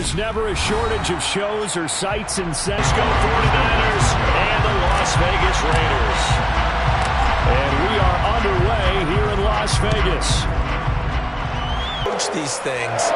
there's never a shortage of shows or sights and sets. Go 49ers and the Las Vegas Raiders. And we are underway here in Las Vegas. Coach these things,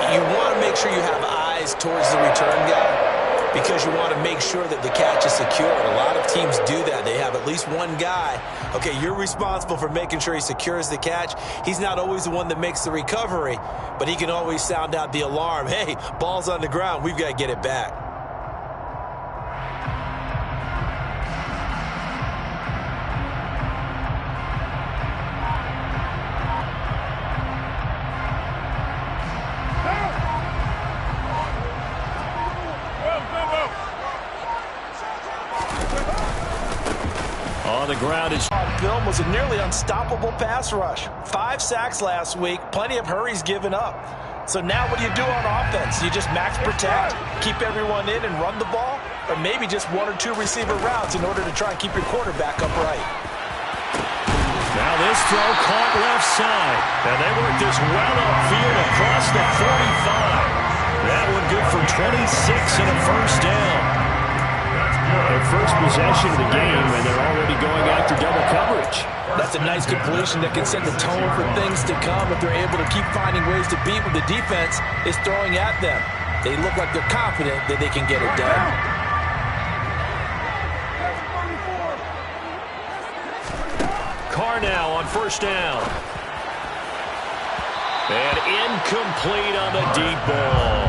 you want to make sure you have eyes towards the return guy because you want to make sure that the catch is secured. A lot of teams do that. They have at least one guy. Okay, you're responsible for making sure he secures the catch. He's not always the one that makes the recovery, but he can always sound out the alarm. Hey, ball's on the ground. We've got to get it back. On the ground is on film was a nearly unstoppable pass rush. 5 sacks last week, plenty of hurries given up. So now what do you do on offense? You just max protect, keep everyone in and run the ball, or maybe just 1 or 2 receiver routes in order to try and keep your quarterback upright. Now this throw caught left side, and they work this well upfield across the 45. That one good for 26 and a first down. Their first possession of the game, and they're already going after double coverage. That's a nice completion that can set the tone for things to come if they're able to keep finding ways to beat what the defense is throwing at them. They look like they're confident that they can get it done. Carr now on first down. And incomplete on the deep ball.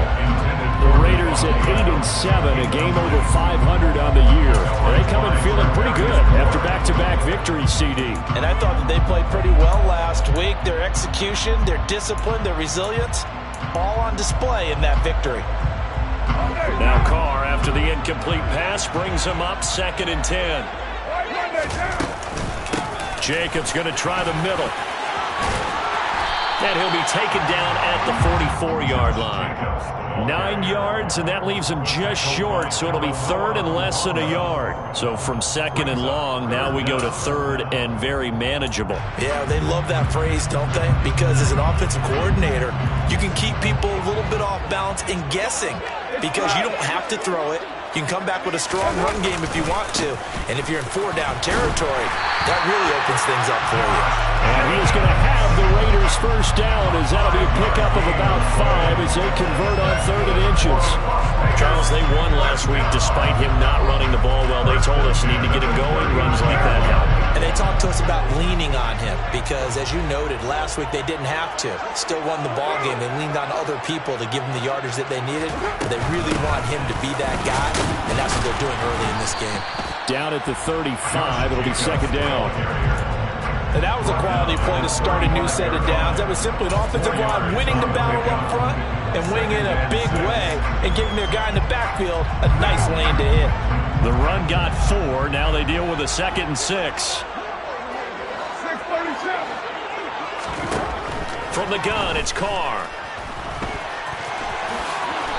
The Raiders at 8-7, a game over 500 on the year. They come in feeling pretty good after back-to-back victories, CD. And I thought that they played pretty well last week. Their execution, their discipline, their resilience, all on display in that victory. Now Carr, after the incomplete pass, brings him up 2nd and 10. Jacobs going to try the middle. And he'll be taken down at the 44-yard line. 9 yards, and that leaves him just short, so it'll be 3rd and less than a yard. So from 2nd and long, now we go to 3rd and very manageable. Yeah, they love that phrase, don't they? Because as an offensive coordinator, you can keep people a little bit off balance and guessing because you don't have to throw it. You can come back with a strong run game if you want to. And if you're in 4-down territory, that really opens things up for you. And he's going to have the Raiders first down as that'll be a pickup of about 5 as they convert on 3rd and inches. Charles, they won last week despite him not running the ball well. They told us need to get him going. Runs like that help. And they talked to us about leaning on him because, as you noted, last week they didn't have to. Still won the ball game. They leaned on other people to give them the yardage that they needed. But they really want him to be that guy, and that's what they're doing early in this game. Down at the 35, it'll be 2nd down. And that was a quality play to start a new set of downs. That was simply an offensive line winning the battle up front and winning in a big way and giving their guy in the backfield a nice lane to hit. The run got 4. Now they deal with a 2nd and 6. From the gun, it's Carr.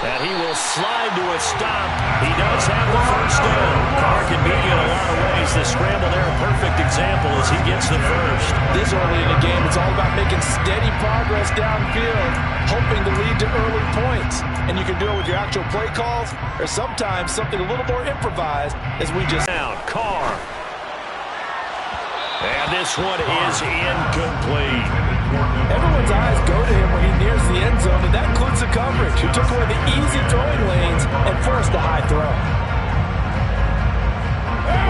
And he will slide to a stop. He does have the first down. Carr can beat you in a lot of ways. The scramble there, a perfect example as he gets the first. This early in the game, it's all about making steady progress downfield, hoping to lead to early points. And you can do it with your actual play calls or sometimes something a little more improvised as we just... Now, Carr. And this one is incomplete. Everyone's eyes go to him when he nears the end zone, and that includes the coverage, who took away the easy throwing lanes and forced the high throw.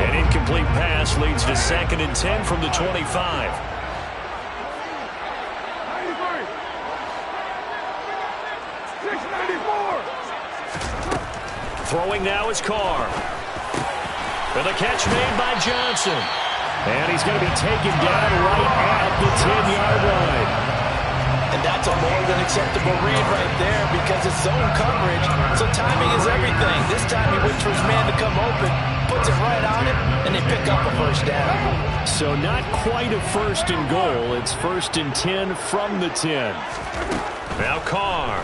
An incomplete pass leads to 2nd and 10 from the 25. Throwing now is Carr. For the catch made by Johnson. And he's going to be taken down right at the 10-yard line. And that's a more than acceptable read right there because it's zone coverage, so timing is everything. This time he waits for his man to come open, puts it right on him, and they pick up a first down. So not quite a 1st and goal. It's 1st and 10 from the 10. Now Carr.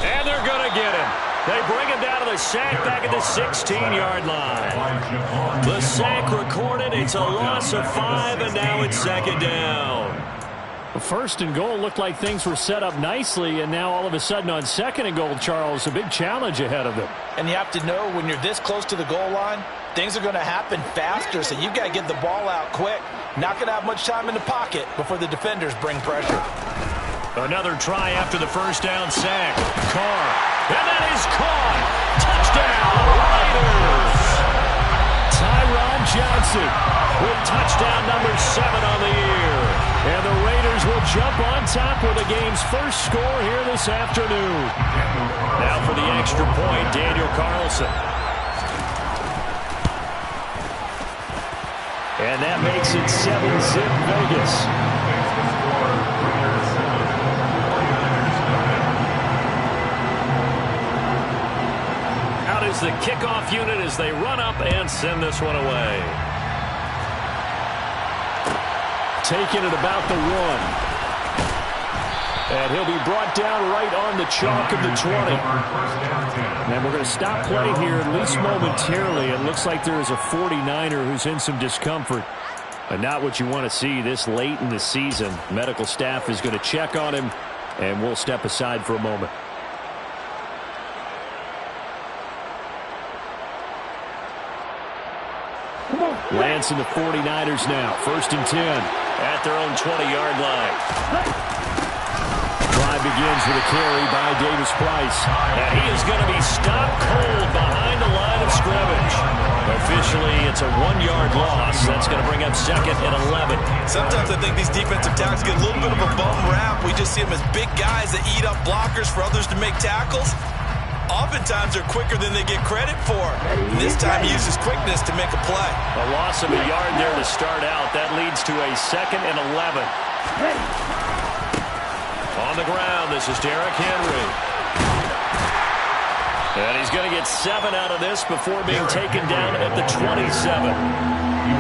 And they're going to get him. They bring him down to the sack back at the 16-yard line. The sack recorded. It's a loss of 5, and now it's 2nd down. First and goal looked like things were set up nicely, and now all of a sudden on second and goal, Charles, a big challenge ahead of them. And you have to know when you're this close to the goal line, things are going to happen faster, so you've got to get the ball out quick. Not going to have much time in the pocket before the defenders bring pressure. Another try after the first down sack. Carr. And that is caught. Touchdown, Raiders. Tyron Johnson with touchdown number 7 on the year. And the Raiders will jump on top with the game's first score here this afternoon. Now for the extra point, Daniel Carlson. And that makes it 7-zip Vegas. Out is the kickoff unit as they run up and send this one away. Taking it about the 1. And he'll be brought down right on the chalk of the 20. And we're going to stop play here, at least momentarily. It looks like there is a 49er who's in some discomfort. But not what you want to see this late in the season. Medical staff is going to check on him, and we'll step aside for a moment. Lance and the 49ers now. 1st and 10 at their own 20-yard line. Drive begins with a carry by Davis Price. And he is going to be stopped cold behind the line of scrimmage. Officially, it's a 1-yard loss. That's going to bring up 2nd and 11. Sometimes I think these defensive tackles get a little bit of a bum rap. We just see them as big guys that eat up blockers for others to make tackles. Oftentimes they're quicker than they get credit for. And this time he uses quickness to make a play. A loss of a yard there to start out. That leads to a 2nd and 11. On the ground, this is Derrick Henry. And he's going to get 7 out of this before being taken down at the 27.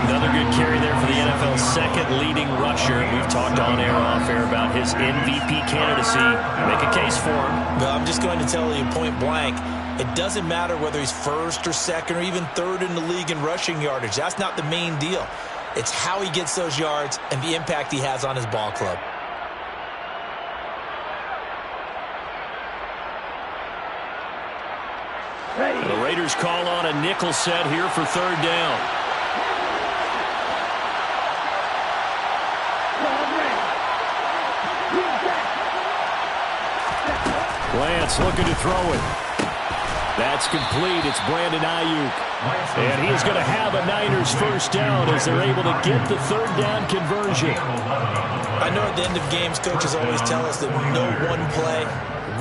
Another good carry there for the NFL's 2nd leading rusher. We've talked on air, off air about his MVP candidacy. Make a case for him. Well, I'm just going to tell you point blank, it doesn't matter whether he's 1st or 2nd or even 3rd in the league in rushing yardage. That's not the main deal. It's how he gets those yards and the impact he has on his ball club. The Raiders call on a nickel set here for 3rd down. Lance looking to throw it. That's complete. It's Brandon Ayuk. And he is going to have a Niners 1st down as they're able to get the 3rd down conversion. I know at the end of games, coaches always tell us that no one play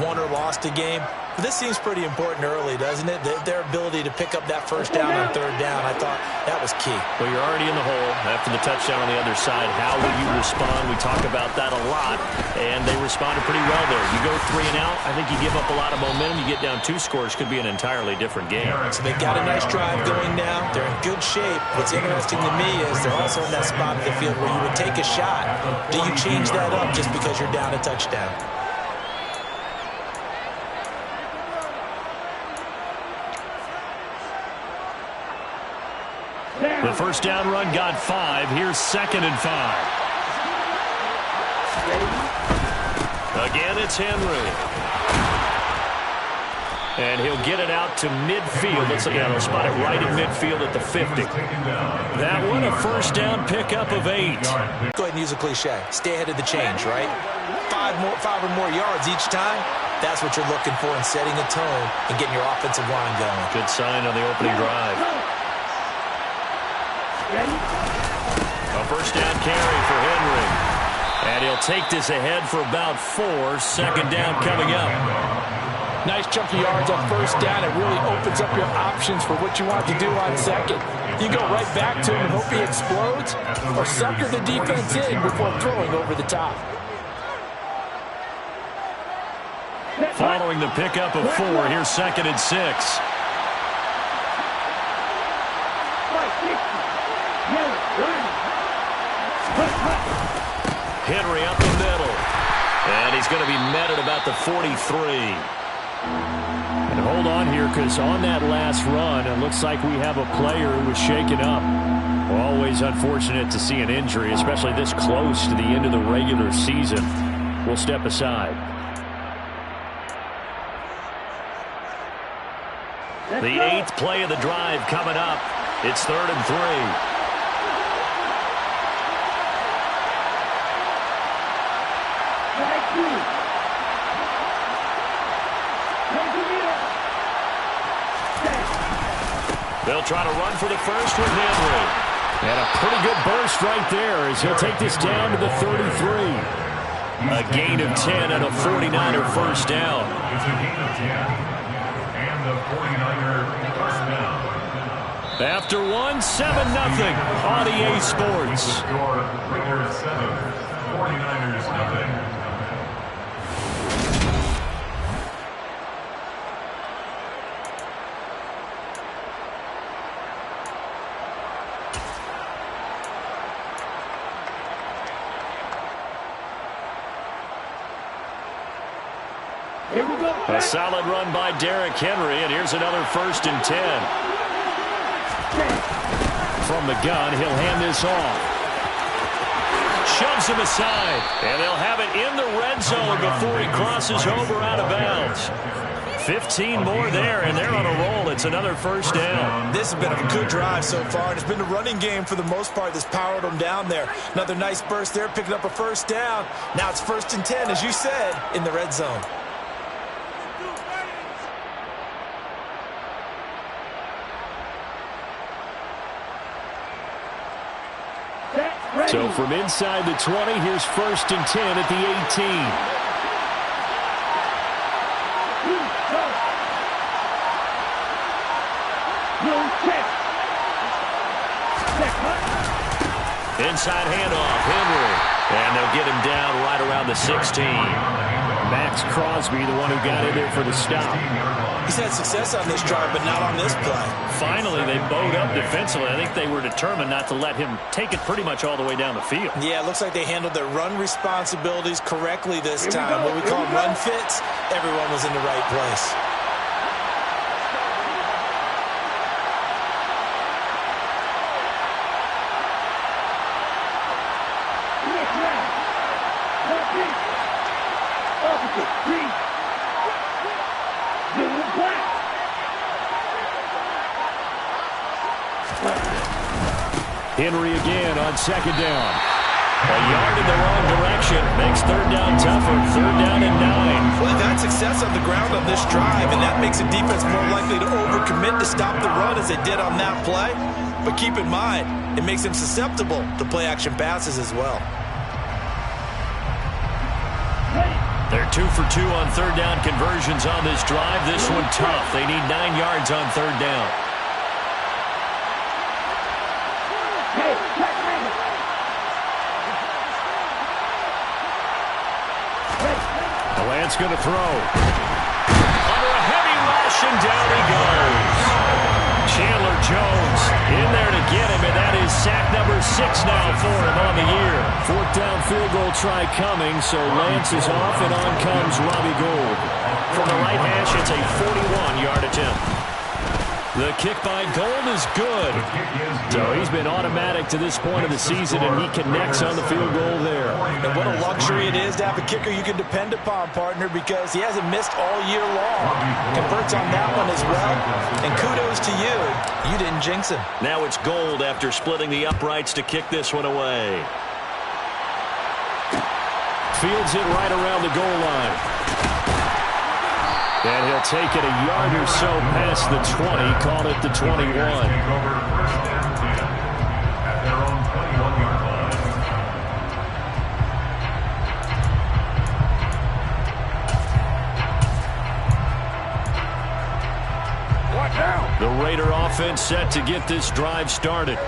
won or lost a game. But this seems pretty important early, doesn't it? Their ability to pick up that 1st down on 3rd down, I thought that was key. Well, you're already in the hole after the touchdown on the other side. How will you respond? We talk about that a lot, and they responded pretty well there. You go 3 and out, I think you give up a lot of momentum. You get down 2 scores, could be an entirely different game. So they've got a nice drive going now. They're in good shape. What's interesting to me is they're also in that spot of the field where you would take a shot. Do you change that up just because you're down a touchdown? The 1st down run got 5. Here's 2nd and 5. Again, it's Henry. And he'll get it out to midfield. Looks like they'll spot it right in midfield at the 50. That one, a 1st down pickup of 8. Go ahead and use a cliche. Stay ahead of the change, right? 5 or more yards each time. That's what you're looking for in setting a tone and getting your offensive line going. Good sign on the opening drive. A 1st down carry for Henry. And he'll take this ahead for about 4. 2nd down coming up. Nice chunk of yards on 1st down. It really opens up your options for what you want to do on 2nd. You go right back to him and hope he explodes, or sucker the defense in before throwing over the top. Following the pickup of 4, here's 2nd and 6. Henry up the middle. And he's going to be met at about the 43. And hold on here, because on that last run, it looks like we have a player who was shaken up. Always unfortunate to see an injury, especially this close to the end of the regular season. We'll step aside. The 8th play of the drive coming up. It's 3rd and 3. They'll try to run for the first with Henry. And a pretty good burst right there as he'll take this down to the 33. A gain of 10 and a 49er first down. It's a gain of 10 and the 49er first down. After 7-0 on EA Sports. Raiders 7, 49ers nothing. A solid run by Derrick Henry, and here's another 1st and 10. From the gun, he'll hand this off. Shoves him aside, and they'll have it in the red zone before he crosses over out of bounds. 15 more there, and they're on a roll. It's another first down. This has been a good drive so far, and it's been the running game for the most part that's powered them down there. Another nice burst there, picking up a first down. Now it's 1st and 10, as you said, in the red zone. So from inside the 20, here's 1st and 10 at the 18. Inside handoff, Henry. And they'll get him down right around the 16. Max Crosby, the one who got in there for the stop. He's had success on this drive, but not on this play. Finally, they bowed up defensively. I think they were determined not to let him take it pretty much all the way down the field. Yeah, it looks like they handled their run responsibilities correctly this time. What we call run fits, everyone was in the right place. Henry again on 2nd down. A yard in the wrong direction makes 3rd down tougher. 3rd down and 9. Well, they've had success on the ground on this drive, and that makes a defense more likely to overcommit to stop the run as they did on that play. But keep in mind, it makes them susceptible to play-action passes as well. They're 2 for 2 on 3rd down conversions on this drive. This one tough. They need 9 yards on 3rd down. Lance going to throw. Under a heavy rush, and down he goes. Chandler Jones in there to get him, and that is sack number 6 now for him on the year. 4th down field goal try coming, so Lance is off, and on comes Robbie Gould. From the right hash, it's a 41-yard attempt. The kick by Gould is good. So he's been automatic to this point of the season, and he connects on the field goal there. And what a luxury it is to have a kicker you can depend upon, partner, because he hasn't missed all year long. Converts on that one as well. And kudos to you. You didn't jinx him. Now it's Gould after splitting the uprights to kick this one away. Fields it right around the goal line. And he'll take it a yard or so past the 20, call it the 21. At their own 21-yard line. The Raider offense set to get this drive started.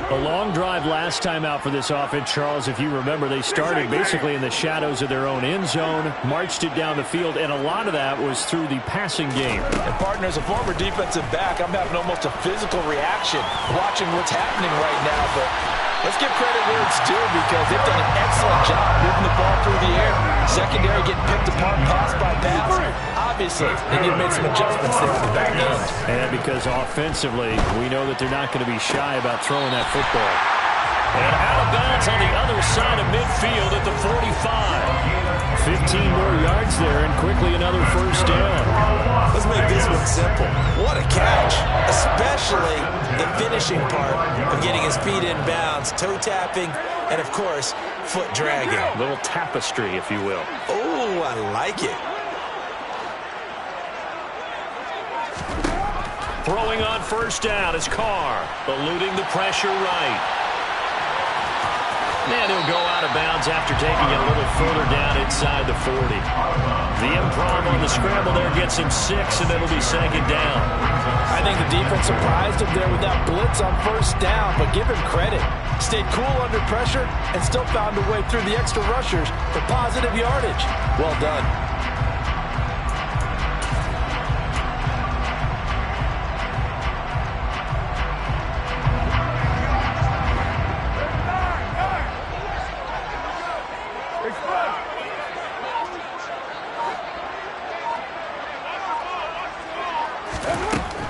A long drive last time out for this offense, Charles. If you remember, they started basically in the shadows of their own end zone, marched it down the field, and a lot of that was through the passing game. And partner, as a former defensive back, I'm having almost a physical reaction watching what's happening right now. But let's give credit where it's due, because they've done an excellent job moving the ball through the air. Secondary getting picked apart pass by pass. obviously, they need to make some adjustments there at the back end. And because offensively, we know that they're not going to be shy about throwing that football. And out of bounds on the other side of midfield at the 45. 15 more yards there, and quickly another first down. Let's make this one simple. What a catch, especially the finishing part of getting his feet in bounds, toe tapping, and of course, foot dragging. A little tapestry, if you will. Oh, I like it. Throwing on first down is Carr, eluding the pressure right. And he'll go out of bounds after taking it a little further down inside the 40. The improv on the scramble there gets him 6, and it'll be second down. I think the defense surprised him there with that blitz on first down, but give him credit. Stayed cool under pressure and still found a way through the extra rushers for positive yardage. Well done.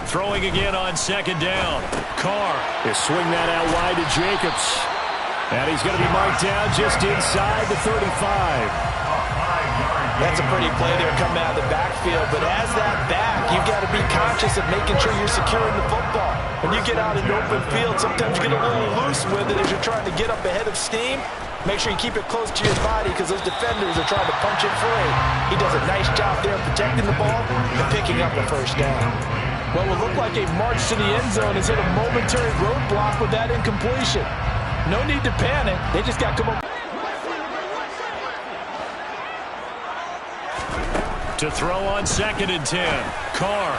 Throwing again on second down. Carr is swing that out wide to Jacobs. And he's going to be marked down just inside the 35. That's a pretty play there coming out of the backfield. But as that back, you've got to be conscious of making sure you're securing the football. When you get out in open field, sometimes you get a little loose with it as you're trying to get up ahead of steam. Make sure you keep it close to your body because those defenders are trying to punch it free. He does a nice job there protecting the ball and picking up a first down. What will look like a march to the end zone has hit a momentary roadblock with that incompletion. No need to panic. They just got to come up. To throw on second and 10. Carr.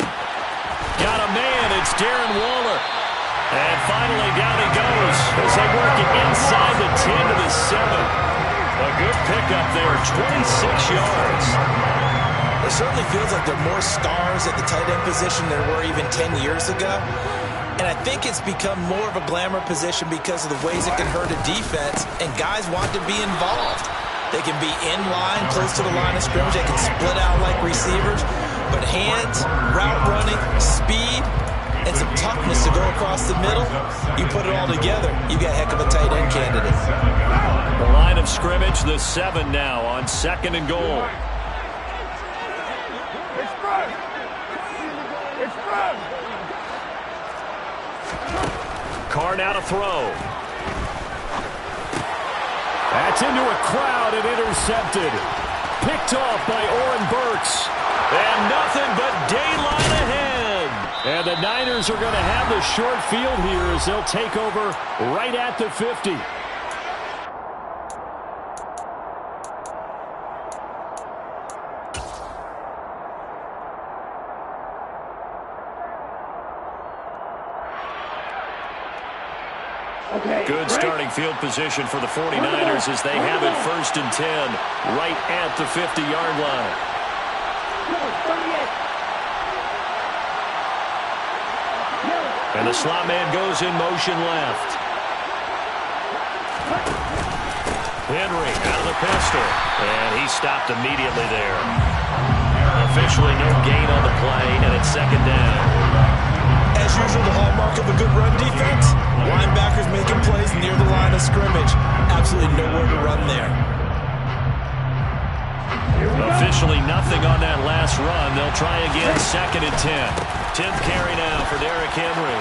Got a man. It's Darren Waller. And finally down he goes as they work it inside the 10 to the 7. A good pickup there. 26 yards. It certainly feels like there are more stars at the tight end position than there were even 10 years ago. And I think it's become more of a glamour position because of the ways it can hurt a defense, and guys want to be involved. They can be in line, close to the line of scrimmage. They can split out like receivers. But hands, route running, speed, and some toughness to go across the middle, you put it all together, you got a heck of a tight end candidate. The line of scrimmage, the 7 now on second and goal. Carr now to throw. That's into a crowd and intercepted. Picked off by Oren Burks. And nothing but daylight ahead. And the Niners are going to have the short field here as they'll take over right at the 50. Good starting field position for the 49ers as they have it first and 10 right at the 50-yard line. And the slot man goes in motion left. Henry out of the pistol. And he stopped immediately there. Officially no gain on the play, and it's second down. As usual, the hallmark of a good run defense, linebackers making plays near the line of scrimmage. Absolutely nowhere to run there. Officially nothing on that last run. They'll try again second and 10. 10th carry now for Derrick Henry.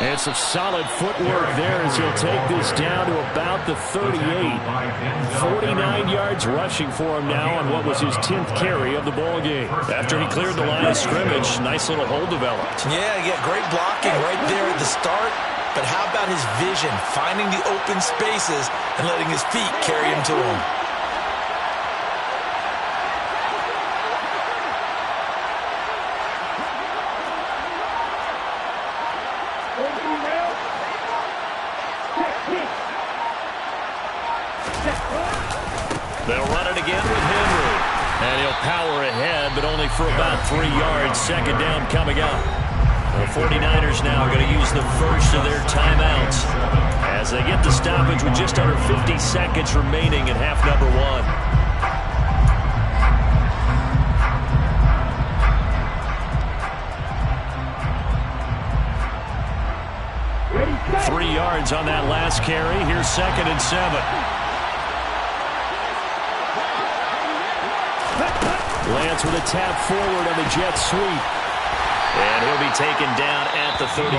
And some solid footwork there as he'll take this down to about the 38. 49 yards rushing for him now on what was his 10th carry of the ball game. After he cleared the line of scrimmage, nice little hole developed. Yeah, he got great blocking right there at the start. But how about his vision, finding the open spaces and letting his feet carry him to him? They'll run it again with Henry. And he'll power ahead, but only for about 3 yards. Second down coming up. The 49ers now are going to use the first of their timeouts as they get the stoppage with just under 50 seconds remaining in half number 1. 3 yards on that last carry. Here's 2nd and 7. Lance with a tap forward on the jet sweep. And he'll be taken down at the 34.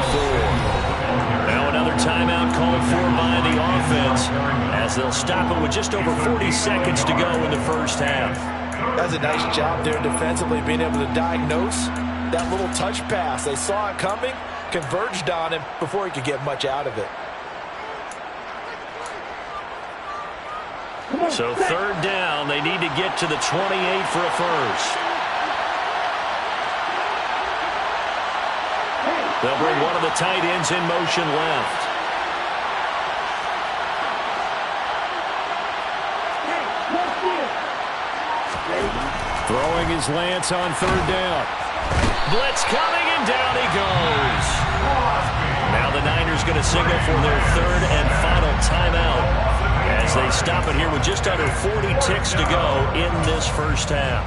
Now another timeout called for by the offense as they'll stop it with just over 40 seconds to go in the first half. That's a nice job there defensively, being able to diagnose that little touch pass. They saw it coming, converged on him before he could get much out of it. So 3rd down, they need to get to the 28 for a first. They'll bring one of the tight ends in motion left. Throwing his Lance on 3rd down. Blitz coming, and down he goes. Now the Niners going to signal for their 3rd and final timeout as they stop it here with just under 40 ticks to go in this first half.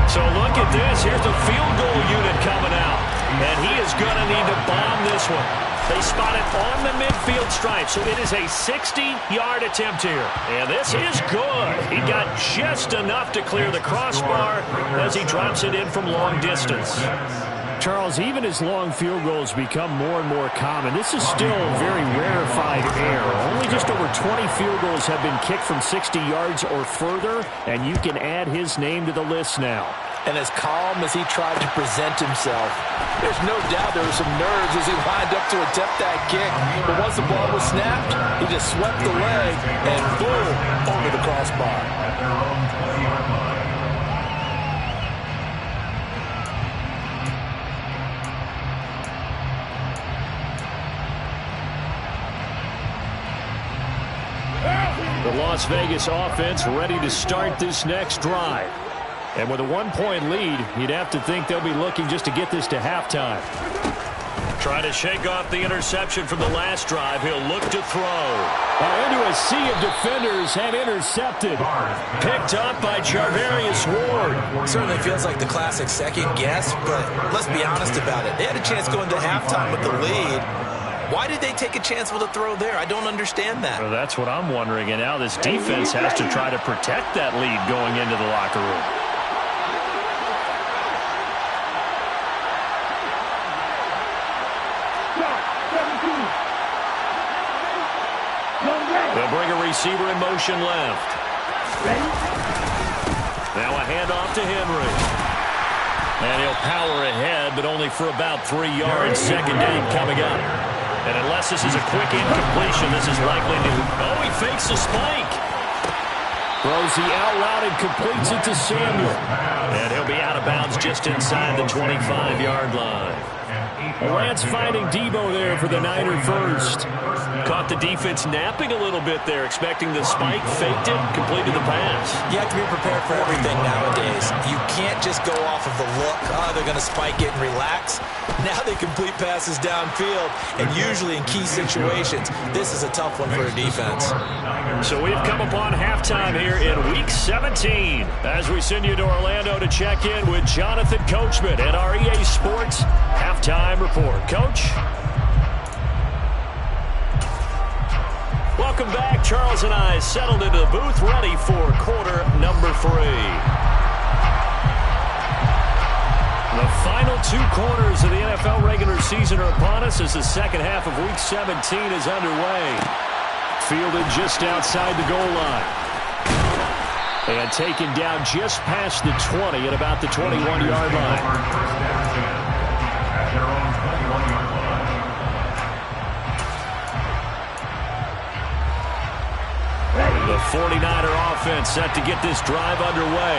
So look at this. Here's the field goal unit coming out. And he is going to need to bomb this one. They spot it on the midfield stripe, so it is a 60-yard attempt here. And this is good. He got just enough to clear the crossbar as he drops it in from long distance. Charles, even as long field goals become more and more common, this is still a very rarefied air. Only just over 20 field goals have been kicked from 60 yards or further, and you can add his name to the list now. And as calm as he tried to present himself, there's no doubt there were some nerves as he lined up to attempt that kick. But once the ball was snapped, he just swept the leg and boom, over the crossbar. The Las Vegas offense ready to start this next drive. And with a 1-point lead, you'd have to think they'll be looking just to get this to halftime. Trying to shake off the interception from the last drive. He'll look to throw. Into a sea of defenders and intercepted. Picked up by Charvarius Ward. Certainly feels like the classic second guess, but let's be honest about it. They had a chance going to halftime with the lead. Why did they take a chance with a throw there? I don't understand that. Well, that's what I'm wondering. And now this defense has to try to protect that lead going into the locker room. They'll bring a receiver in motion left. Now a handoff to Henry. And he'll power ahead, but only for about 3 yards. 2nd down coming up. And unless this is a quick incompletion, this is likely to... Oh, he fakes the spike. Throws the out route and completes it to Samuel. And he'll be out of bounds just inside the 25-yard line. Lance finding Debo there for the Niner first. Caught the defense napping a little bit there, expecting the spike, faked it, completed the pass. You have to be prepared for everything nowadays. You can't just go off of the look, oh, they're going to spike it and relax. Now they complete passes downfield, and usually in key situations, this is a tough one for a defense. So we've come upon halftime here in Week 17 as we send you to Orlando to check in with Jonathan Coachman at our EA Sports Halftime Report. Coach? Welcome back. Charles and I settled into the booth, ready for quarter number 3. The final 2 quarters of the NFL regular season are upon us as the second half of Week 17 is underway. Fielded just outside the goal line. And taken down just past the 20 at about the 21-yard line. The 49er offense set to get this drive underway.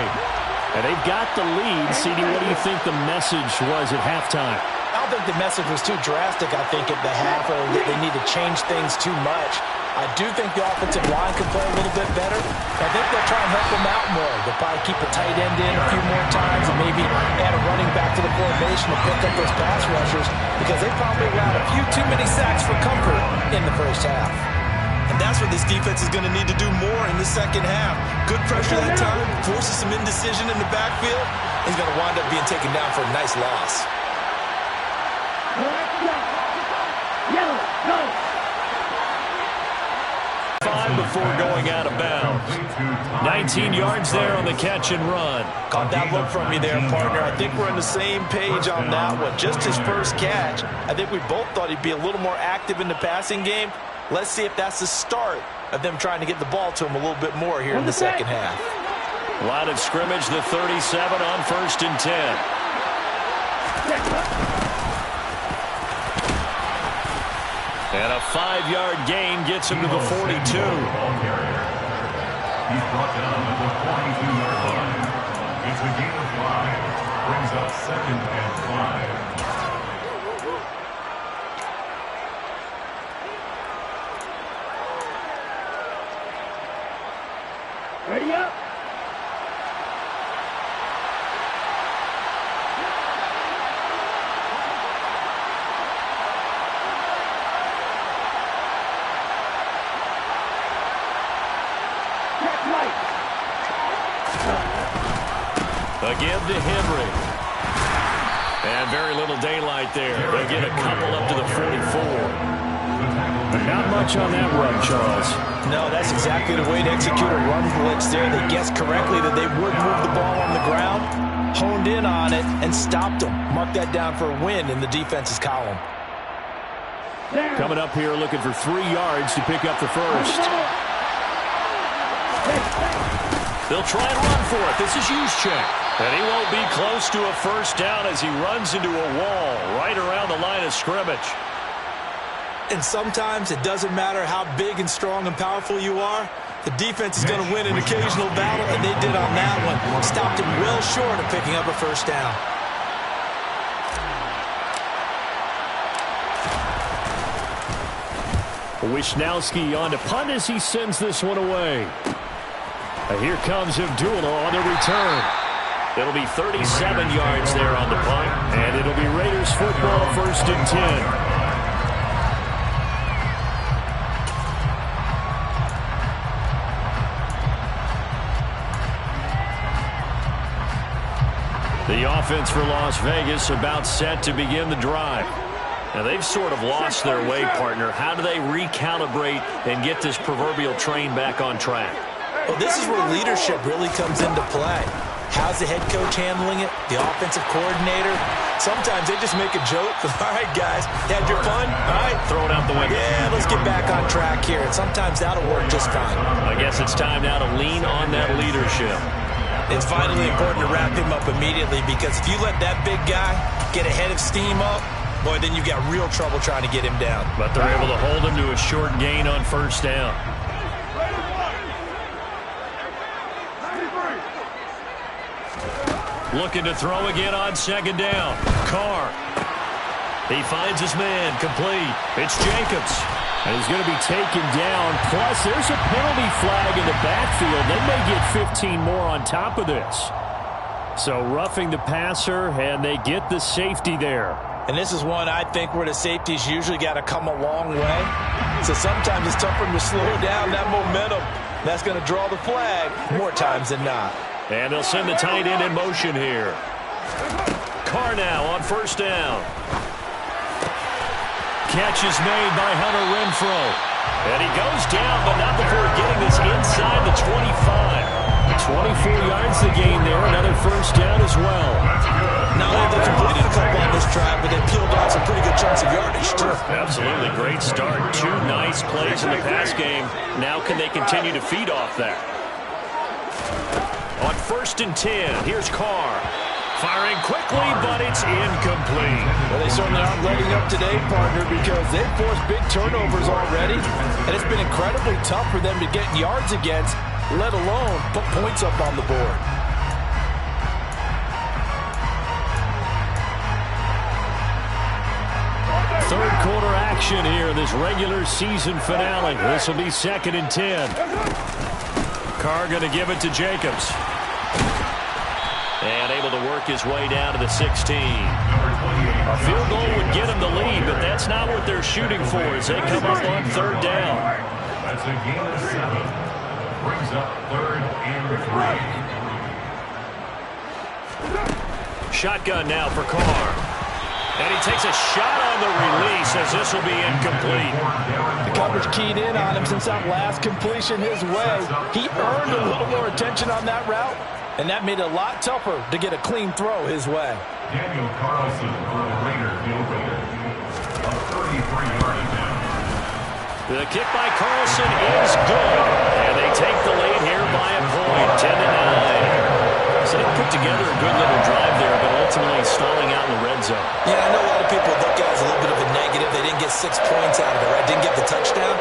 And they've got the lead. CD, what do you think the message was at halftime? I don't think the message was too drastic, I think, at the half, or that they need to change things too much. I do think the offensive line could play a little bit better. I think they'll try and help them out more. They'll probably keep a tight end in a few more times and maybe add a running back to the formation to pick up those pass rushers because they probably allowed a few too many sacks for comfort in the first half. And that's what this defense is going to need to do more in the second half. Good pressure that time, forces some indecision in the backfield. He's going to wind up being taken down for a nice loss. Yellow, go! 5 before going out of bounds. 19 yards there on the catch and run. Caught that look from you there, partner. I think we're on the same page on that one. Just his first catch. I think we both thought he'd be a little more active in the passing game. Let's see if that's the start of them trying to get the ball to him a little bit more here in the second half. Line of scrimmage, the 37 on 1st and 10. And a 5-yard gain gets him to the 42. He's brought down at the 42-yard line. It's a gain of 5. Brings up 2nd and 5. Ready up! Again to Henry. And very little daylight there. They'll get a couple up to the 44. Not much on that run, Charles. No, that's exactly the way to execute a run blitz there. They guessed correctly that they would move the ball on the ground, honed in on it, and stopped them. Mark that down for a win in the defense's column. Coming up here looking for 3 yards to pick up the first. They'll try and run for it. This is Juszczyk. And he won't be close to a first down as he runs into a wall right around the line of scrimmage. And sometimes it doesn't matter how big and strong and powerful you are. The defense is going to win an occasional battle, and they did on that one. Stopped him well short of picking up a first down. Wisnowski on to punt as he sends this one away. And here comes Abdullah on the return. It'll be 37 yards there on the punt, and it'll be Raiders football 1st and 10. The offense for Las Vegas about set to begin the drive. Now, they've sort of lost their way, partner. How do they recalibrate and get this proverbial train back on track? Well, this is where leadership really comes into play. How's the head coach handling it? The offensive coordinator? Sometimes they just make a joke. All right, guys, you had your fun? All right. Throw it out the window. Yeah, let's get back on track here. And sometimes that'll work just fine. I guess it's time now to lean on that leadership. It's vitally important to wrap him up immediately, because if you let that big guy get ahead of steam up, boy, then you've got real trouble trying to get him down. But they're able to hold him to a short gain on first down. Looking to throw again on 2nd down. Carr. He finds his man, complete. It's Jacobs. And he's going to be taken down. Plus, there's a penalty flag in the backfield. They may get 15 more on top of this. So roughing the passer, and they get the safety there. And this is one I think where the safeties usually got to come a long way. So sometimes it's tough for them to slow down that momentum. That's going to draw the flag more times than not. And they'll send the tight end in motion here. Carr now on 1st down. Catch is made by Hunter Renfrow. And he goes down, but not before getting this inside the 25. 24 yards the gain there. Another first down as well. Not only have they completed a couple on this drive, but they peeled off some pretty good chunks of yardage, too. Absolutely. Great start. 2 nice plays in the pass game. Now can they continue to feed off that? On 1st and 10, here's Carr. Firing quickly, but it's incomplete. Well, they certainly aren't letting up today, partner, because they've forced big turnovers already, and it's been incredibly tough for them to get yards against, let alone put points up on the board. Third quarter action here in this regular season finale. This will be 2nd and 10. Carr going to give it to Jacobs. And able to work his way down to the 16. A field goal would get him the lead, but that's not what they're shooting for as they come up on 3rd down. That's a gain of 7. Brings up 3rd and 3. Shotgun now for Carr. And he takes a shot on the release as this will be incomplete. The coverage keyed in on him since that last completion his way. He earned a little more attention on that route, and that made it a lot tougher to get a clean throw his way. Daniel Carlson for the Raiders field goal. A 33-yard attempt. The kick by Carlson is good. And they take the lead here by a point, 10-9. So they put together a good little drive there, but ultimately stalling out in the red zone. Yeah, I know a lot of people look at it as a little bit of a negative. They didn't get 6 points out of it, right? Didn't get the touchdown.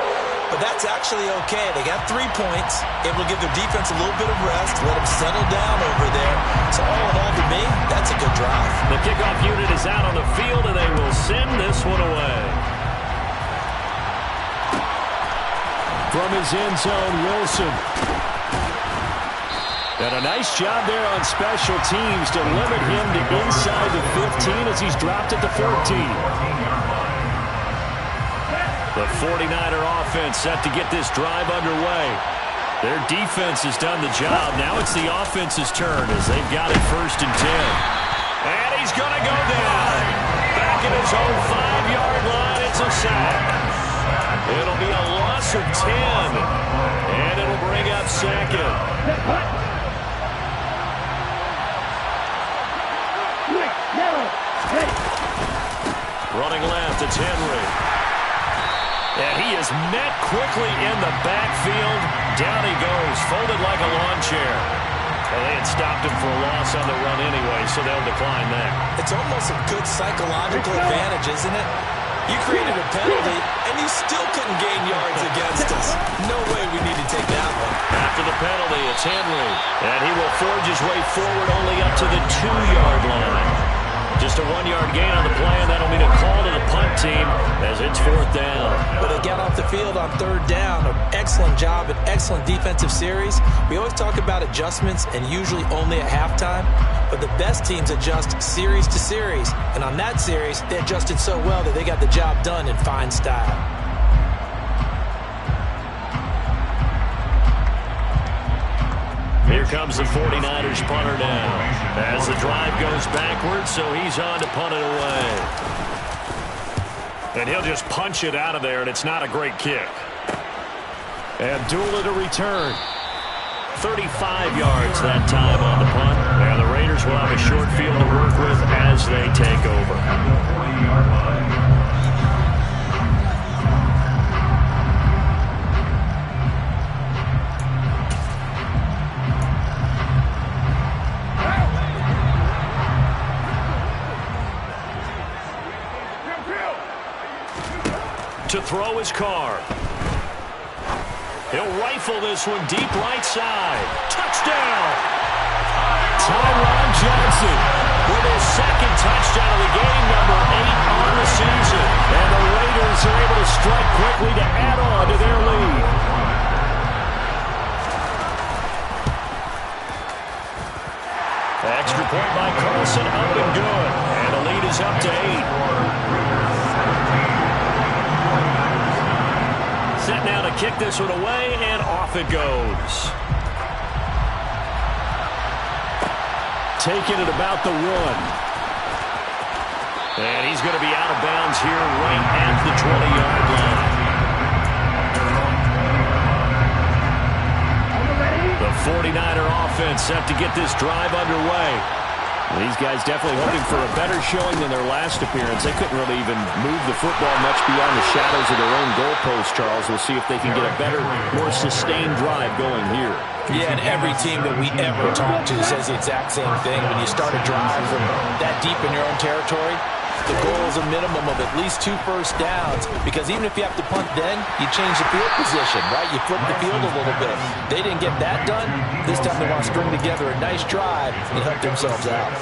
But that's actually okay. They got 3 points. It will give their defense a little bit of rest, let them settle down over there. So all in all, to me, that's a good drive. The kickoff unit is out on the field, and they will send this one away. From his end zone, Wilson. And a nice job there on special teams to limit him to inside the 15 as he's dropped at the 14. The 49er offense set to get this drive underway. Their defense has done the job. Now it's the offense's turn as they've got it 1st and 10. And he's going to go down. Back at his own 5-yard line, it's a sack. It'll be a loss of 10. And it'll bring up 2nd. Running left, it's Henry. And he is met quickly in the backfield. Down he goes, folded like a lawn chair. Well, they had stopped him for a loss on the run anyway, so they'll decline that. It's almost a good psychological advantage, isn't it? You created a penalty, and you still couldn't gain yards against us. No way we need to take that one. After the penalty, it's Henry. And he will forge his way forward only up to the 2-yard line. Just a 1-yard gain on the play, and that'll mean a call to the punt team as it's 4th down. But they got off the field on 3rd down. An excellent job, an excellent defensive series. We always talk about adjustments and usually only at halftime. But the best teams adjust series to series. And on that series, they adjusted so well that they got the job done in fine style. Here comes the 49ers punter now as the drive goes backwards, so he's on to punt it away. And he'll just punch it out of there, and it's not a great kick. Abdullah to return. 35 yards that time on the punt. And the Raiders will have a short field to work with as they take over. To throw his Carr. He'll rifle this one deep right side. Touchdown! Tyron Johnson with his 2nd touchdown of the game, number 8 on the season. And the Raiders are able to strike quickly to add on to their lead. Extra point by Carlson, up and good. And the lead is up to 8. Set now to kick this one away, and off it goes. Taking it about the 1. And he's going to be out of bounds here right at the 20-yard line. The 49er offense set to get this drive underway. These guys definitely hoping for a better showing than their last appearance. They couldn't really even move the football much beyond the shadows of their own goalpost, Charles. We'll see if they can get a better, more sustained drive going here. Yeah, and every team that we ever talk to says the exact same thing. When you start a drive from that deep in your own territory, the goal is a minimum of at least 2 first downs, because even if you have to punt then, you change the field position, right? You flip the field a little bit. They didn't get that done. This time they want to string together a nice drive and help themselves out.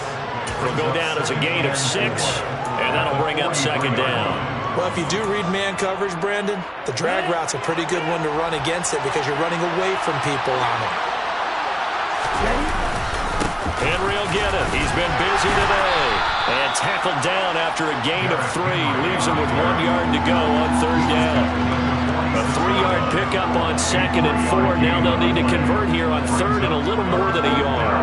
They'll go down as a gain of 6, and that'll bring up 2nd down. Well, if you do read man coverage, Brandon, the drag route's a pretty good one to run against it because you're running away from people on it. Henry will get it. He's been busy today. And tackled down after a gain of 3. Leaves him with 1 yard to go on 3rd down. A 3-yard pickup on 2nd and 4. Now they'll need to convert here on 3rd and a little more than a yard.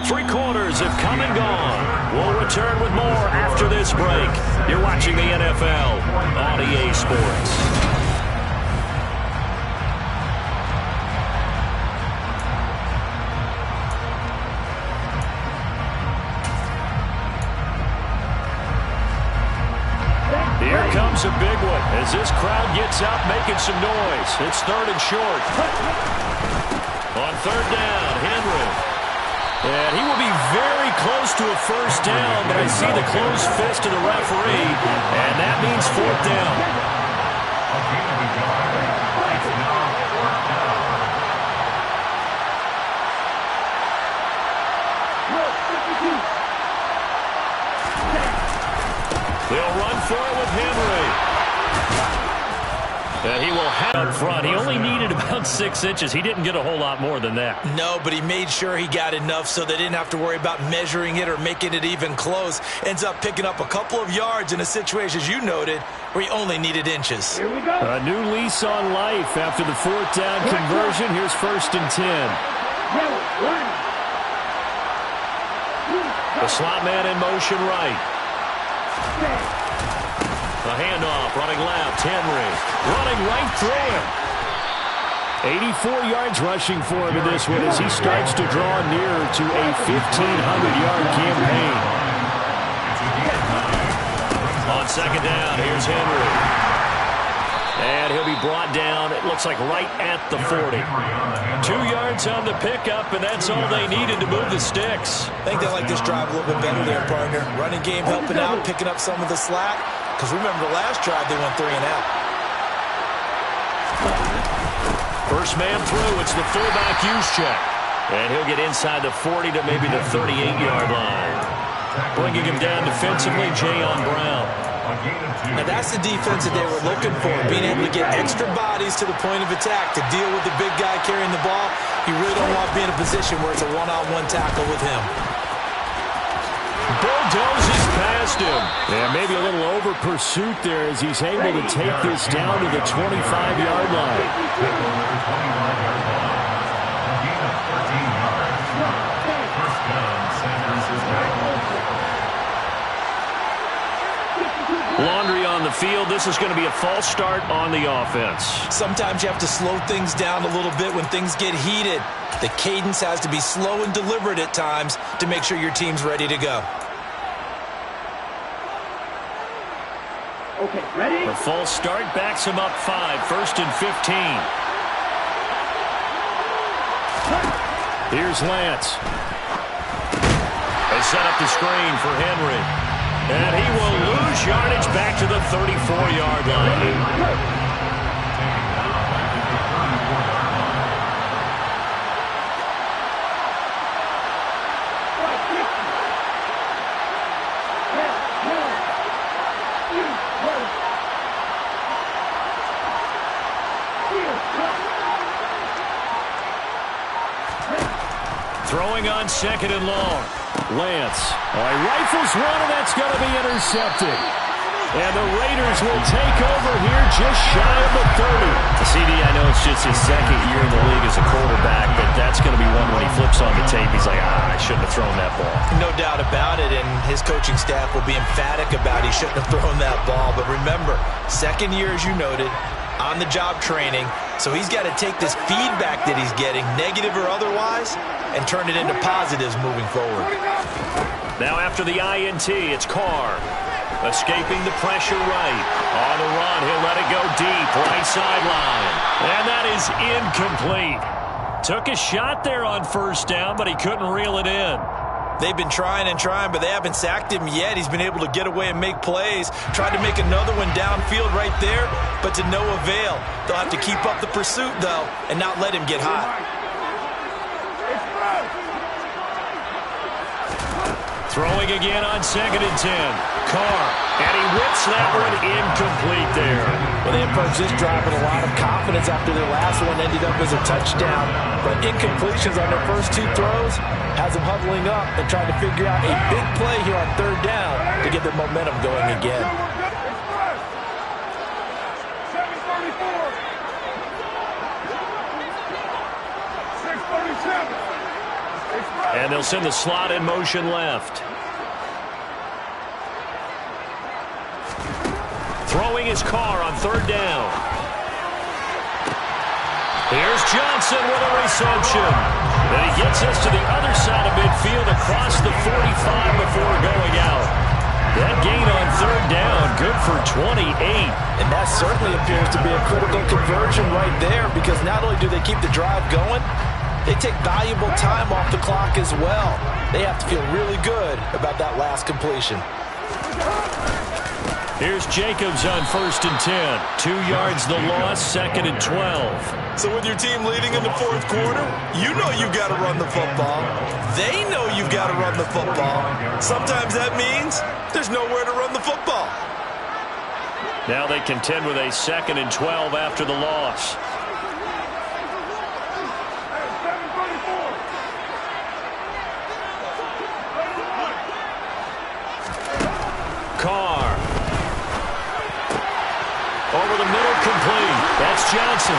3 quarters have come and gone. We'll return with more after this break. You're watching the NFL on EA Sports. Here comes a big one as this crowd gets up making some noise. It's 3rd and short. On 3rd down, Henry. And he will be very close to a 1st down, but I see the closed fist of the referee, and that means 4th down. They'll run for it with Henry. And he will have up front. He only needed about 6 inches. He didn't get a whole lot more than that. No, but he made sure he got enough so they didn't have to worry about measuring it or making it even close. Ends up picking up a couple of yards in a situation, as you noted, where he only needed inches. Here we go. A new lease on life after the 4th down conversion. Here's 1st and 10. The slot man in motion right. A handoff, running left, Henry. Running right through him. 84 yards rushing for him in this one as he starts to draw nearer to a 1,500-yard campaign. On 2nd down, here's Henry. And he'll be brought down, it looks like right at the 40. 2 yards on the pickup, and that's all they needed to move the sticks. I think they like this drive a little bit better there, partner. Running game helping out, picking up some of the slack. Because remember, the last drive, they went 3 and out. First man through, it's the fullback use check. And he'll get inside the 40 to maybe the 38-yard line. Bringing him down defensively, Jayon Brown. Now that's the defense that they were looking for, being able to get extra bodies to the point of attack to deal with the big guy carrying the ball. You really don't want to be in a position where it's a one-on-one tackle with him. Bulldozes past him. And maybe a little over pursuit there as he's able to take this down to the 25-yard line. Laundry on the field. This is going to be a false start on the offense. Sometimes you have to slow things down a little bit when things get heated. The cadence has to be slow and deliberate at times to make sure your team's ready to go. Okay, ready? The false start backs him up 5, 1st and 15. Here's Lance. They set up the screen for Henry. And he will lose yardage back to the 34-yard line. Throwing on 2nd and long. Lance. He rifles one, and that's going to be intercepted. And the Raiders will take over here just shy of the 30. CD, I know it's just his 2nd year in the league as a quarterback, but that's going to be one when he flips on the tape. He's like, I shouldn't have thrown that ball. No doubt about it, and his coaching staff will be emphatic about he shouldn't have thrown that ball. But remember, 2nd year, as you noted, on-the-job training, so he's got to take this feedback that he's getting, negative or otherwise, and turn it into positives moving forward. Now after the INT, it's Carr. Escaping the pressure right. On the run, he'll let it go deep, right sideline. And that is incomplete. Took a shot there on 1st down, but he couldn't reel it in. They've been trying and trying, but they haven't sacked him yet. He's been able to get away and make plays. Tried to make another one downfield right there, but to no avail. They'll have to keep up the pursuit, though, and not let him get hot. Throwing again on 2nd and 10. Carr, and he whips that one incomplete there. Well, they approached this drive with a lot of confidence after their last one ended up as a touchdown. But incompletions on their first two throws has them huddling up and trying to figure out a big play here on third down to get their momentum going again. And they'll send the slot in motion left. Throwing his car on third down. Here's Johnson with a reception. And he gets us to the other side of midfield across the 45 before going out. That gain on third down, good for 28. And that certainly appears to be a critical conversion right there, because not only do they keep the drive going, they take valuable time off the clock as well. They have to feel really good about that last completion. Here's Jacobs on 1st and 10. 2 yards the loss, 2nd and 12. So with your team leading in the fourth quarter, you know you've got to run the football. They know you've got to run the football. Sometimes that means there's nowhere to run the football. Now they contend with a 2nd and 12 after the loss. Carr. Over the middle, complete. That's Johnson.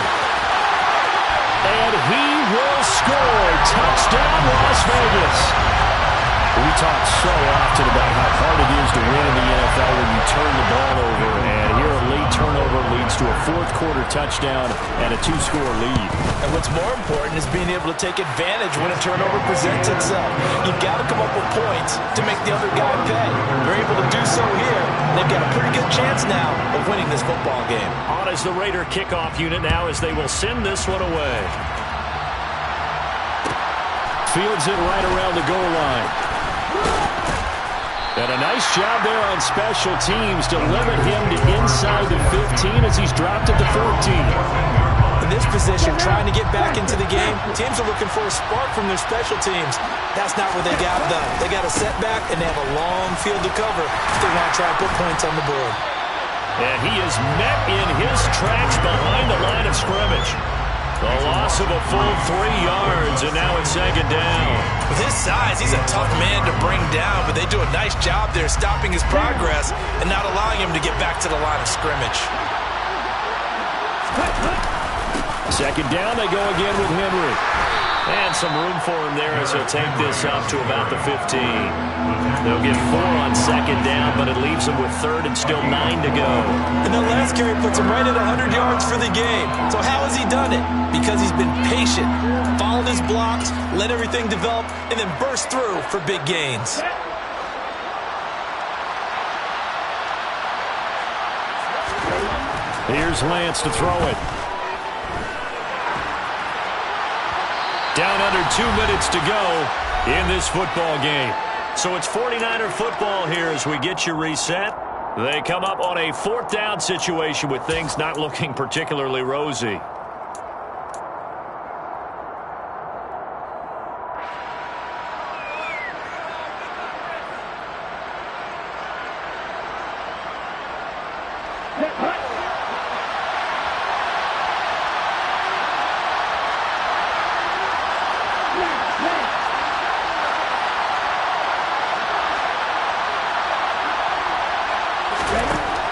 And he will score. Touchdown, Las Vegas. We talk so often about how hard it is to win in the NFL when you turn the ball over. And here a late turnover leads to a fourth-quarter touchdown and a 2-score lead. And what's more important is being able to take advantage when a turnover presents itself. You've got to come up with points to make the other guy pay. They're able to do so here. They've got a pretty good chance now of winning this football game. On is the Raider kickoff unit now as they will send this one away. Fields it right around the goal line. And a nice job there on special teams to limit him to inside the 15 as he's dropped at the 14. In this position, trying to get back into the game, teams are looking for a spark from their special teams. That's not what they got, though. They got a setback, and they have a long field to cover if they want to try and put points on the board. And he is met in his tracks behind the line of scrimmage. The loss of a full 3 yards, and now it's 2nd down. With his size, he's a tough man to bring down, but they do a nice job there stopping his progress and not allowing him to get back to the line of scrimmage. 2nd down, they go again with Henry. And some room for him there as he'll take this up to about the 15. They'll get 4 on 2nd down, but it leaves them with 3rd and still 9 to go. And that last carry puts him right at 100 yards for the game. So how has he done it? Because he's been patient, followed his blocks, let everything develop, and then burst through for big gains. Here's Lance to throw it. Down under 2 minutes to go in this football game. So it's 49er football here as we get you reset. They come up on a 4th down situation with things not looking particularly rosy.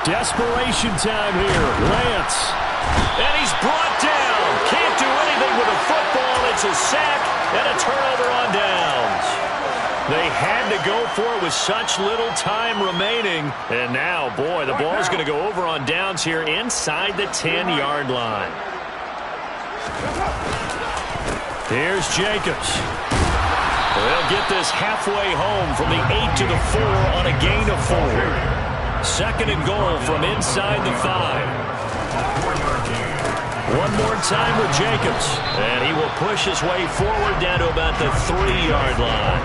Desperation time here. Lance. And he's brought down. Can't do anything with a football. It's a sack and a turnover on downs. They had to go for it with such little time remaining. And now, boy, the ball's going to go over on downs here inside the 10-yard line. Here's Jacobs. They'll get this halfway home from the 8 to the 4 on a gain of 4. 2nd and goal from inside the 5. One more time with Jacobs. And he will push his way forward down to about the 3-yard line.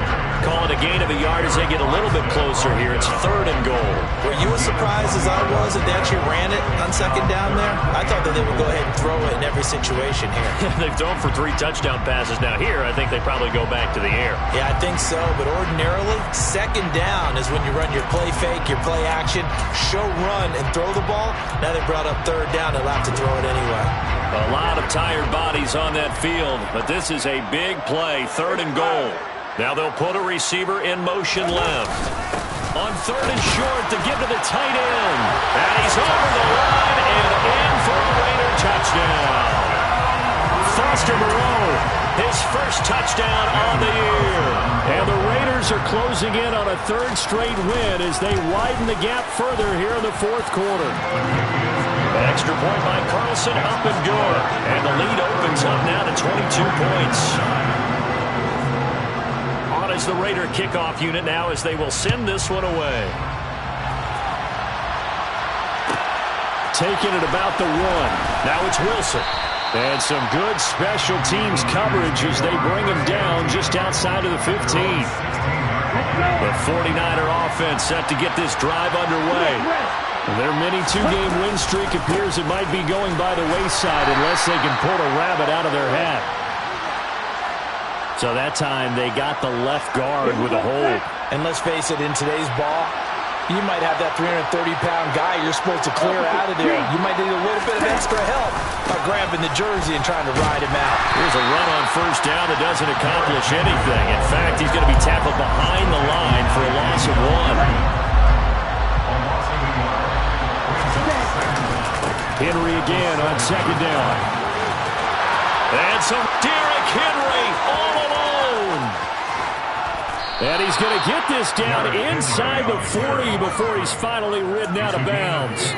call it a gain of a yard as they get a little bit closer here. It's 3rd and goal. Were you as surprised as I was that they actually ran it on 2nd down there? I thought that they would go ahead and throw it in every situation here. They've thrown for 3 touchdown passes. Now here, I think they probably go back to the air. Yeah, I think so, but ordinarily, 2nd down is when you run your play fake, your play action, show run, and throw the ball. Now they brought up 3rd down. They'll have to throw it anyway. A lot of tired bodies on that field, but this is a big play, 3rd and goal. Now they'll put a receiver in motion left. On 3rd and short to give to the tight end. And he's over the line and in for a Raider touchdown. Foster Moreau, his first touchdown on the year. And the Raiders are closing in on a 3rd straight win as they widen the gap further here in the 4th quarter. Extra point by Carlson, up and good. And the lead opens up now to 22 points. On is the Raider kickoff unit now as they will send this one away. Taking it about the 1. Now it's Wilson. And some good special teams coverage as they bring him down just outside of the 15. The 49er offense set to get this drive underway. Their mini 2-game win streak appears it might be going by the wayside unless they can pull a rabbit out of their hat. So that time they got the left guard with a hold. And let's face it, in today's ball, you might have that 330-pound guy you're supposed to clear out of there. You might need a little bit of extra help by grabbing the jersey and trying to ride him out. Here's a run on 1st down that doesn't accomplish anything. In fact, he's going to be tackled behind the line for a loss of 1. Henry again on 2nd down. And so Derrick Henry all alone. And he's going to get this down inside the 40 before he's finally ridden out of bounds.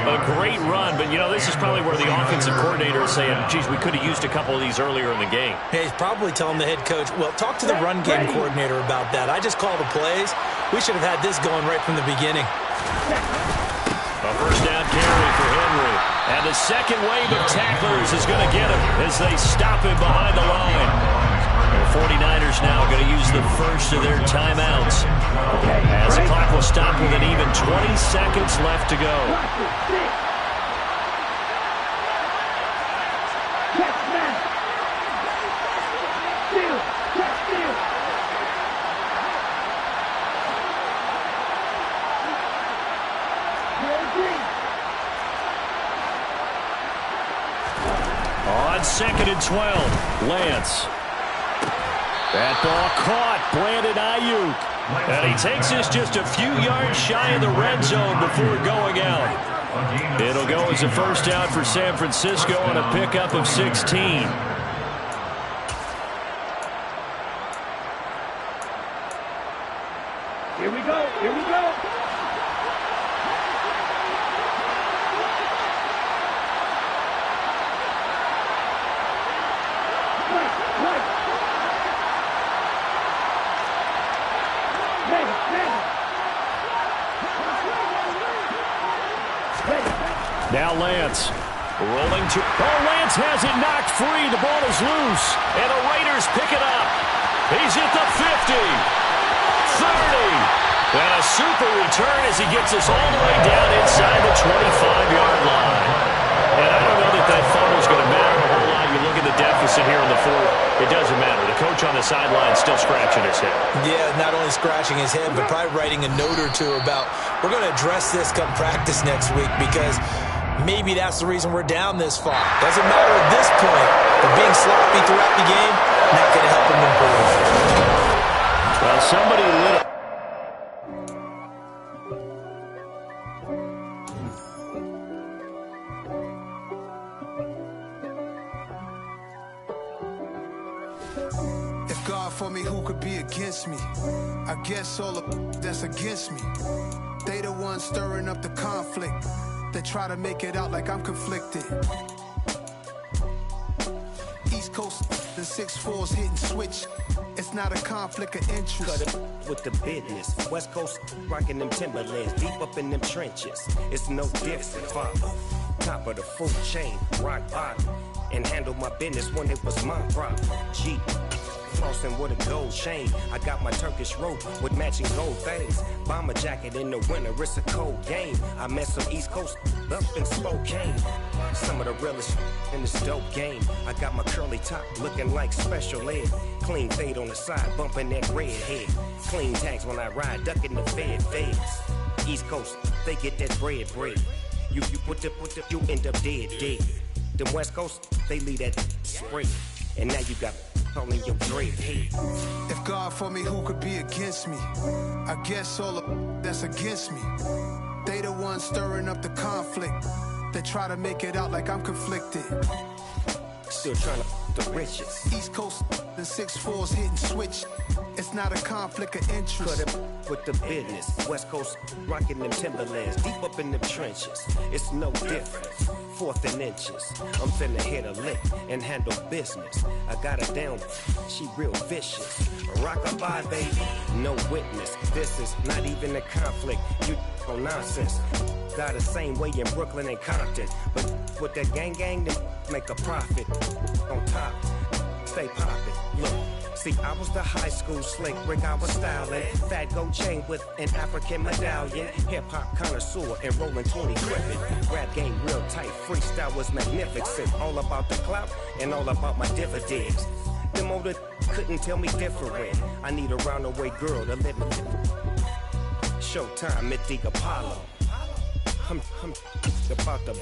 A great run, but, you know, this is probably where the offensive coordinator is saying, geez, we could have used a couple of these earlier in the game. Hey, he's probably telling the head coach, well, talk to the run game coordinator about that. I just call the plays. We should have had this going right from the beginning. A 1st down carry for Henry. And the 2nd wave of tacklers is going to get him as they stop him behind the line. The 49ers now going to use the first of their timeouts. As the clock will stop with an even 20 seconds left to go. On 2nd and 12, Lance. That ball caught, Brandon Ayuk. And he takes this just a few yards shy of the red zone before going out. It'll go as a 1st down for San Francisco on a pickup of 16. Here we go, here we go. Now Lance rolling to... Oh, Lance has it knocked free. The ball is loose. And the Raiders pick it up. He's at the 50. 30. And a super return as he gets us all the way down inside the 25-yard line. And I don't know that fumble's going to matter a whole lot. You look at the deficit here in the 4th. It doesn't matter. The coach on the sideline is still scratching his head. Yeah, not only scratching his head, but probably writing a note or two about, we're going to address this come practice next week because maybe that's the reason we're down this far. Doesn't matter at this point, but being sloppy throughout the game, not going to help him improve. Well, somebody lit up. For me, who could be against me? I guess all of that's against me. They the ones stirring up the conflict. They try to make it out like I'm conflicted. East Coast, the 6'4s hitting switch. It's not a conflict of interest. Cut it with the business. West Coast rocking them Timberlands, deep up in them trenches. It's no different. Top of the food chain, rock bottom, and handle my business when it was my problem. G. flossing with a gold chain. I got my Turkish rope with matching gold things. Bomber jacket in the winter, it's a cold game. I met some East Coast up in Spokane. Some of the realest in this dope game. I got my curly top looking like special ed. Clean fade on the side, bumping that red head. Clean tags when I ride, ducking the feds. East Coast, they get that bread. You put the, you end up dead. Them West Coast, they leave that spray. And now you got all in your dread head. If God for me, who could be against me? I guess all the that's against me. They the ones stirring up the conflict. They try to make it out like I'm conflicted. Still trying to the riches. East Coast, the 6'4s hitting switch. It's not a conflict of interest. Cut it with the business. West Coast rocking them Timberlands, deep up in them trenches. It's no different. 4th and inches. I'm finna hit a lick and handle business. I got her down, she real vicious. Rockabye, baby, no witness. This is not even a conflict. You on nonsense. Got the same way in Brooklyn and Compton, but with that gang, they make a profit. On top, stay poppin'. Look. See, I was the high school slick Rick, I was styling. Fat gold chain with an African medallion. Hip-hop connoisseur and rolling 20 gripping. Rap game real tight, freestyle was magnificent. All about the clout and all about my dividends. Them older couldn't tell me different. I need a roundaway girl to live in. Showtime at the Apollo. I'm about to